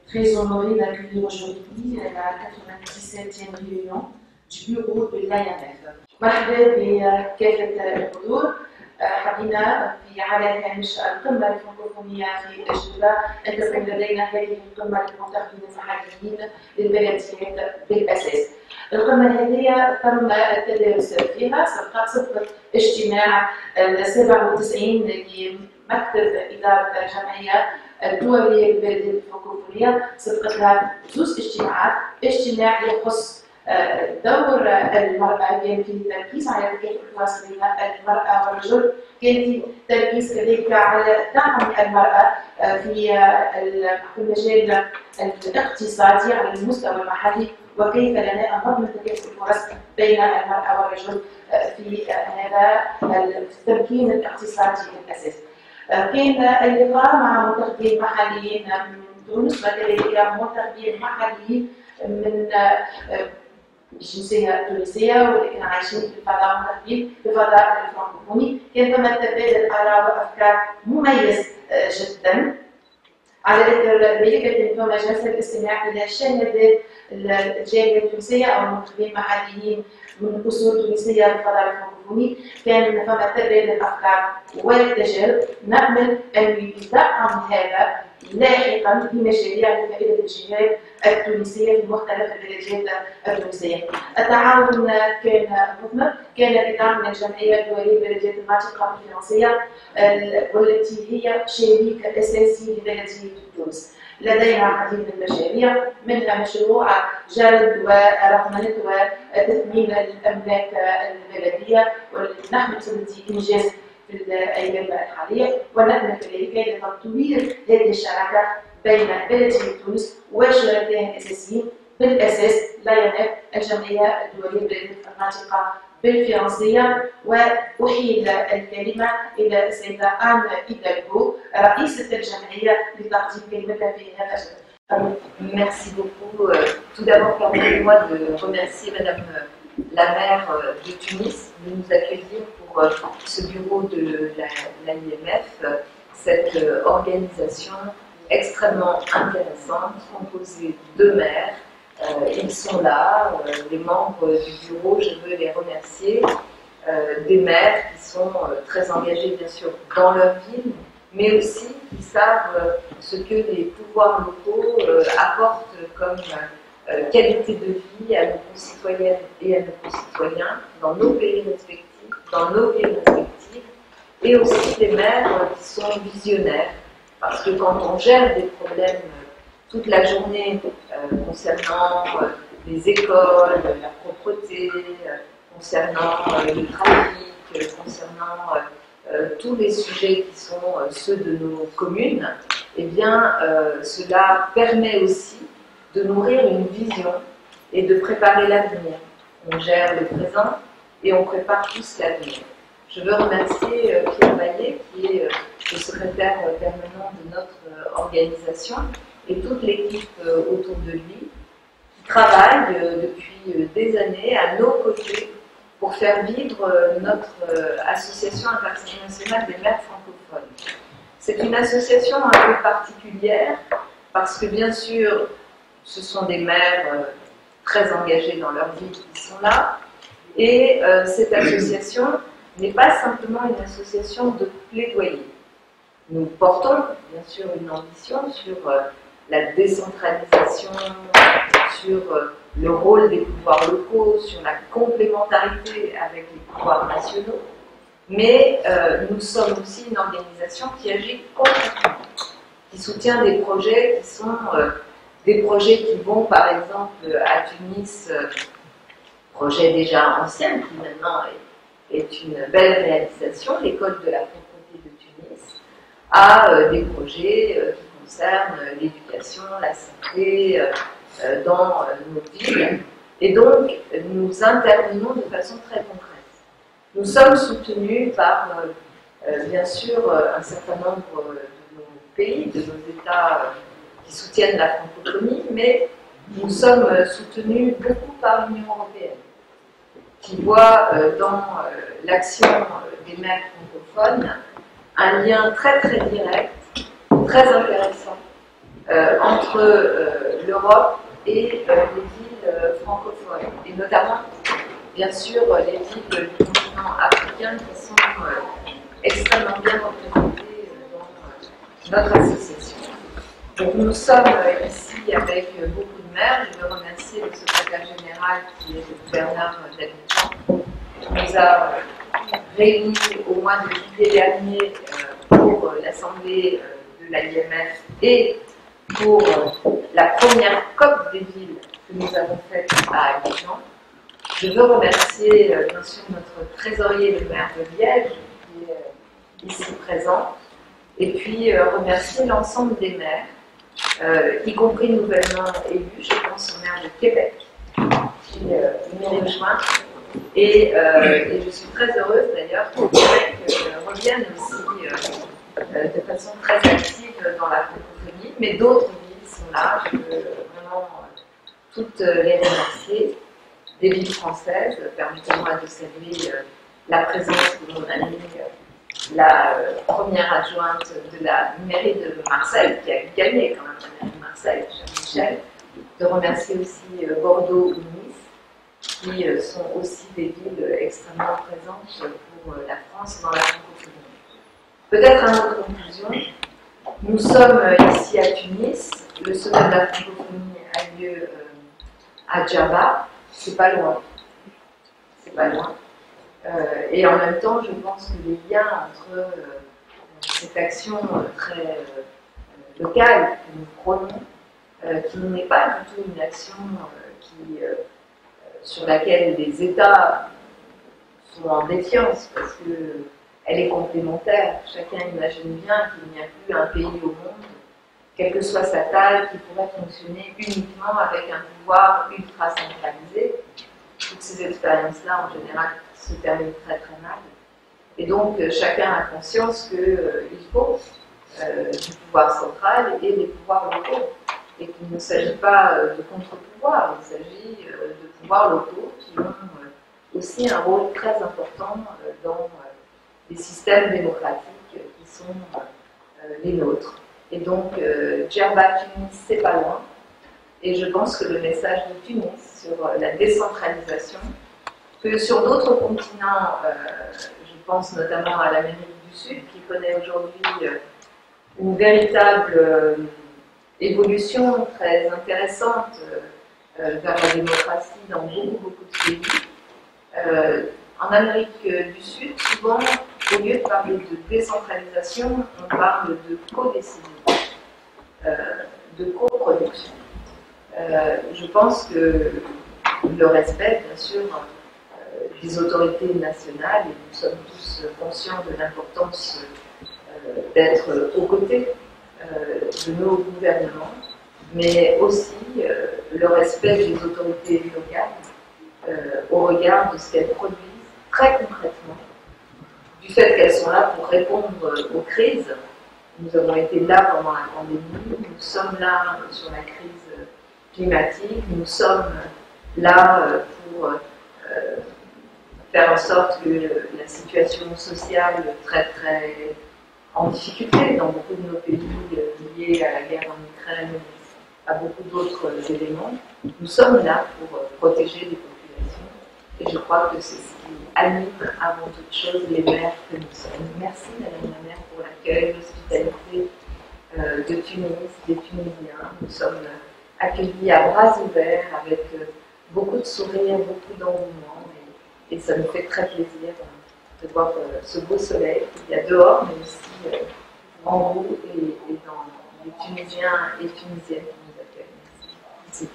Très honorée d'accueillir aujourd'hui la 97e réunion du bureau de l'IMF. مرحبا بكافة الحضور. حبينا على هامش القمة الفرنكوفونية في جدة أن تكون لدينا هذه القمة للمنتخبين المحليين للبلديات بالأساس. القمة هذه تم التدارس فيها سبق اجتماع 97 لمكتب إدارة الجمعية الدولية للبلديات الفرنكوفونية. سبقت لها زوج اجتماعات، اجتماع يخص دور المرأة، كان فيه تركيز على تكافؤ الفرص بين المرأة والرجل، كان فيه تركيز كذلك على دعم المرأة في المجال الاقتصادي على المستوى المحلي، وكيف لنا أن نضمن تكافؤ الفرص بين المرأة والرجل في هذا التمكين الاقتصادي بالأساس. كان اللقاء مع منتخبين محليين من تونس وكذلك منتخبين محليين من الجنسية التونسية ولكن عايشين في الفضاء منتخبين في الفضاء الفرنكوفوني. كان ثم تبادل آراء وأفكار مميز جدا. على إثر ذلك كان ثم جلسة الاستماع إلى شهادات الجالية التونسية أو المنتخبين محليين من أصول تونسية في الفضاء الفرنكوفوني. كان ثم تبادل الأفكار والتجارب. نأمل أن يدعم هذا لاحقا بمشاريع لفائدة الجهات التونسية في مختلف البلديات التونسية. التعاون كان مثمر، كان بدعم الجمعية الدولية للبلديات الناطقة بالفرنسية والتي هي شريك أساسي لبلدية تونس. لدينا العديد من المشاريع، منها مشروع جلب ورقمنة وتثمين الأملاك البلدية والتي نحن بصدد إنجاز في الأيام الحالية، ونأمل كذلك لتطوير هذه الشراكة بين بلدية تونس وشركائها الأساسيين بالأساس l'IMF الجمعية الدولية للبلديات الناطقة بالفرنسية. وأحيل الكلمة إلى السيدة آن إيدالغو رئيسة الجمعية لتقديم كلمتها في هذا الجانب. Merci beaucoup. Tout d'abord, permettez-moi de remercier Madame la maire de Tunis de nous accueillir pour ce bureau de l'IMF, cette organisation extrêmement intéressante, composée de maires. Ils sont là, les membres du bureau, je veux les remercier, des maires qui sont très engagés bien sûr dans leur ville, mais aussi qui savent ce que les pouvoirs locaux apportent comme qualité de vie à nos concitoyennes et à nos concitoyens dans nos pays respectifs, dans nos villes respectives, et aussi des maires qui sont visionnaires, parce que quand on gère des problèmes toute la journée concernant les écoles, la propreté, concernant le trafic, concernant tous les sujets qui sont ceux de nos communes, eh bien cela permet aussi de nourrir une vision et de préparer l'avenir. On gère le présent et on prépare tous l'avenir. Je veux remercier Pierre Baillet, qui est le secrétaire permanent de notre organisation, et toute l'équipe autour de lui, qui travaille depuis des années à nos côtés pour faire vivre notre association internationale des maires francophones. C'est une association un peu particulière parce que bien sûr, ce sont des maires très engagés dans leur vie qui sont là, et cette association n'est pas simplement une association de plaidoyer. Nous portons bien sûr une ambition sur la décentralisation, sur le rôle des pouvoirs locaux, sur la complémentarité avec les pouvoirs nationaux, mais nous sommes aussi une organisation qui agit concrètement, qui soutient des projets qui sont des projets qui vont par exemple à Tunis, projet déjà ancien qui maintenant est une belle réalisation, l'école de la francophonie de Tunis, à des projets qui concernent l'éducation, la santé dans nos villes. Et donc, nous intervenons de façon très concrète. Nous sommes soutenus par, bien sûr, un certain nombre de nos pays, de nos États qui soutiennent la francophonie, mais nous sommes soutenus beaucoup par l'Union européenne, qui voit dans l'action des maires francophones un lien très très direct, très intéressant entre l'Europe et les villes francophones, et notamment, bien sûr, les villes du continent africain qui sont extrêmement bien représentées dans notre association. Donc, nous sommes ici avec beaucoup de maires. Je veux remercier le secrétaire général qui est Bernard Dabitan, qui nous a réunis au mois de juillet dernier pour l'Assemblée de l'AIMF et pour la première COP des villes que nous avons faite à Abidjan. Je veux remercier bien sûr notre trésorier, le maire de Liège, qui est ici présent, et puis remercier l'ensemble des maires, y compris nouvellement élus, je pense au maire de Québec, qui nous rejoint. Et je suis très heureuse d'ailleurs que Québec revienne aussi de façon très active dans la francophonie, mais d'autres villes sont là. Je veux vraiment toutes les remercier. Des villes françaises, permettez-moi de saluer la présence de mon amie, la première adjointe de la mairie de Marseille, qui a gagné quand même la mairie de Marseille, cher Michel, de remercier aussi Bordeaux ou Nice, qui sont aussi des villes extrêmement présentes pour la France dans la francophonie. Peut-être une autre conclusion. Nous sommes ici à Tunis. Le sommet de la francophonie a lieu à Djerba. C'est pas loin. C'est pas loin. Et en même temps, je pense que les liens entre cette action très locale que nous prônons, qui n'est pas du tout une action sur laquelle les États sont en défiance, parce qu'elle est complémentaire. Chacun imagine bien qu'il n'y a plus un pays au monde, quelle que soit sa taille, qui pourrait fonctionner uniquement avec un pouvoir ultra centralisé. Toutes ces expériences-là, en général, se terminent très très mal. Et donc, chacun a conscience qu'il faut du pouvoir central et des pouvoirs locaux. Et qu'il ne s'agit pas de contre-pouvoir, il s'agit de pouvoirs locaux qui ont aussi un rôle très important dans les systèmes démocratiques qui sont les nôtres. Et donc, Djerba, Tunis, c'est pas loin. Et je pense que le message de Tunis sur la décentralisation, que sur d'autres continents, je pense notamment à l'Amérique du Sud, qui connaît aujourd'hui une véritable évolution très intéressante vers la démocratie dans beaucoup de pays. En Amérique du Sud, souvent, au lieu de parler de décentralisation, on parle de co-décision, de coproduction. Je pense que le respect, bien sûr, des autorités nationales, et nous sommes tous conscients de l'importance d'être aux côtés de nos gouvernements, mais aussi le respect des autorités locales au regard de ce qu'elles produisent très concrètement, du fait qu'elles sont là pour répondre aux crises. Nous avons été là pendant la pandémie, nous sommes là sur la crise climatique, nous sommes là pour faire en sorte que la situation sociale très en difficulté dans beaucoup de nos pays liés à la guerre en Ukraine, à beaucoup d'autres éléments, nous sommes là pour protéger les populations. Et je crois que c'est ce qui anime avant toute chose les maires que nous sommes. Merci Madame la maire pour l'accueil, l'hospitalité de Tunis, des Tunisiens. Nous sommes accueillis à bras ouverts avec beaucoup de sourires, beaucoup d'engouement. Et ça nous fait très plaisir de voir ce beau soleil qu'il y a dehors, mais aussi en vous et dans les Tunisiens et Tunisiennes qui nous accueillent. Merci.